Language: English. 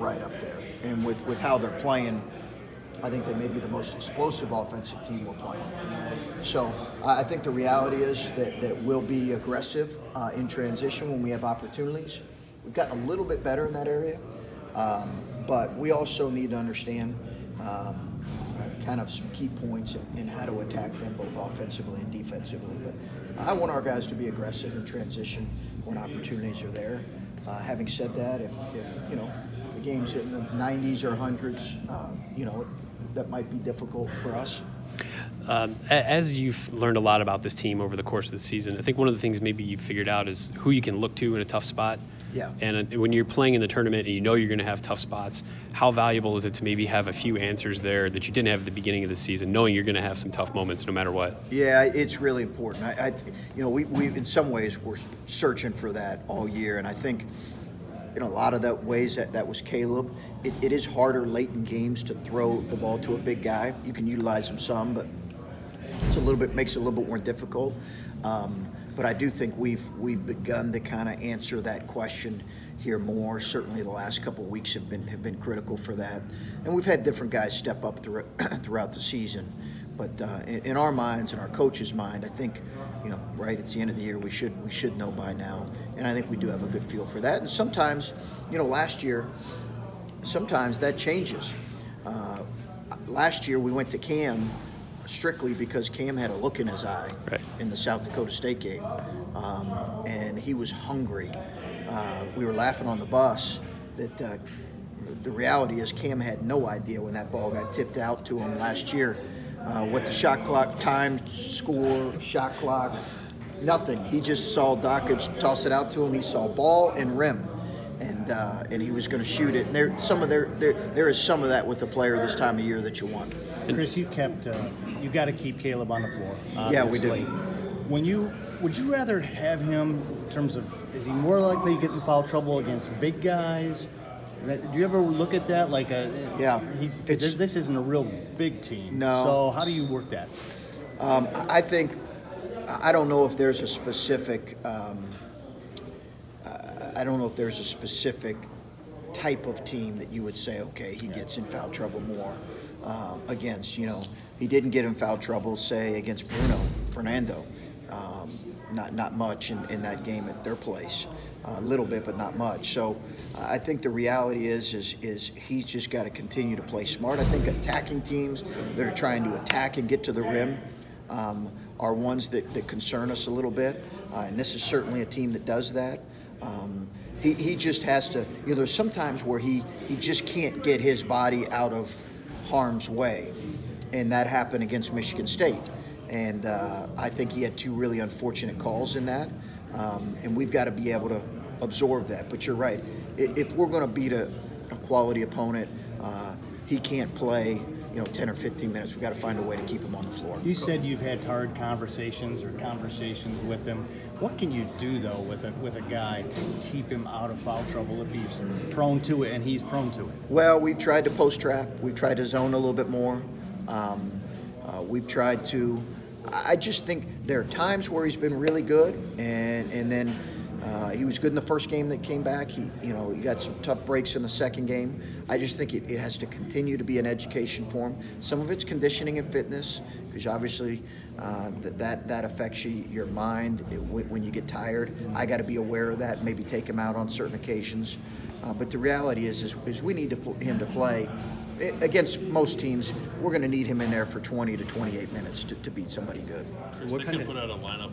right up there. And with how they're playing, I think they may be the most explosive offensive team we're playing. So I think the reality is that we'll be aggressive in transition when we have opportunities. We've gotten a little bit better in that area, but we also need to understand kind of some key points in how to attack them both offensively and defensively. But I want our guys to be aggressive in transition when opportunities are there. Having said that, if you know, the game's in the 90s or 100s, you know, that might be difficult for us. As you've learned a lot about this team over the course of the season, I think one of the things maybe you've figured out is who you can look to in a tough spot. Yeah. And when you're playing in the tournament and you know you're going to have tough spots, how valuable is it to maybe have a few answers there that you didn't have at the beginning of the season, knowing you're going to have some tough moments no matter what? Yeah, it's really important. You know, we in some ways we're searching for that all year, and I think, you know, a lot of that ways that was Caleb. It is harder late in games to throw the ball to a big guy. You can utilize him some, but it's makes it a little bit more difficult. But I do think we've begun to kind of answer that question here more. Certainly the last couple of weeks have been critical for that, and we've had different guys step up throughout the season. But in our minds, in our coach's mind, I think, you know, right, it's the end of the year. We should know by now, and I think we do have a good feel for that. And sometimes, you know, last year, sometimes that changes. Last year we went to Cam strictly because Cam had a look in his eye in the South Dakota State game, and he was hungry. We were laughing on the bus that the reality is Cam had no idea when that ball got tipped out to him last year what the shot clock time, score, shot clock, nothing. He just saw Dockage toss it out to him. He saw ball and rim, and he was going to shoot it. And there is some of that with the player this time of year that you want. Chris, you got to keep Caleb on the floor. Obviously. Yeah, we do. Would you rather have him in terms of, is he more likely to get in foul trouble against big guys? Do you ever look at that like this isn't a real big team? No. So how do you work that? I think, I don't know if there's a specific type of team that you would say, okay, he gets in foul trouble more against. You know, he didn't get in foul trouble, say, against Bruno Fernando. Not much in that game at their place. A little bit, but not much. So I think the reality is he's just got to continue to play smart. I think attacking teams that are trying to attack and get to the rim are ones that concern us a little bit. And this is certainly a team that does that. He just has to, you know, there's sometimes where he just can't get his body out of harm's way. And that happened against Michigan State. And I think he had two really unfortunate calls in that. And we've got to be able to absorb that. But you're right. If we're going to beat a quality opponent, he can't play, you know, 10 or 15 minutes. We've got to find a way to keep him on the floor. You said you've had hard conversations with him. What can you do, though, with a guy to keep him out of foul trouble if he's prone to it, and he's prone to it? Well, we've tried to post trap. We've tried to zone a little bit more. We've tried to. I just think there are times where he's been really good, and then he was good in the first game that came back. He got some tough breaks in the second game. I just think it has to continue to be an education for him. Some of it's conditioning and fitness, because obviously that affects your mind when you get tired. I got to be aware of that. Maybe take him out on certain occasions. But the reality is we need him to play. Against most teams, we're going to need him in there for 20 to 28 minutes to beat somebody good. Chris, they could put out a lineup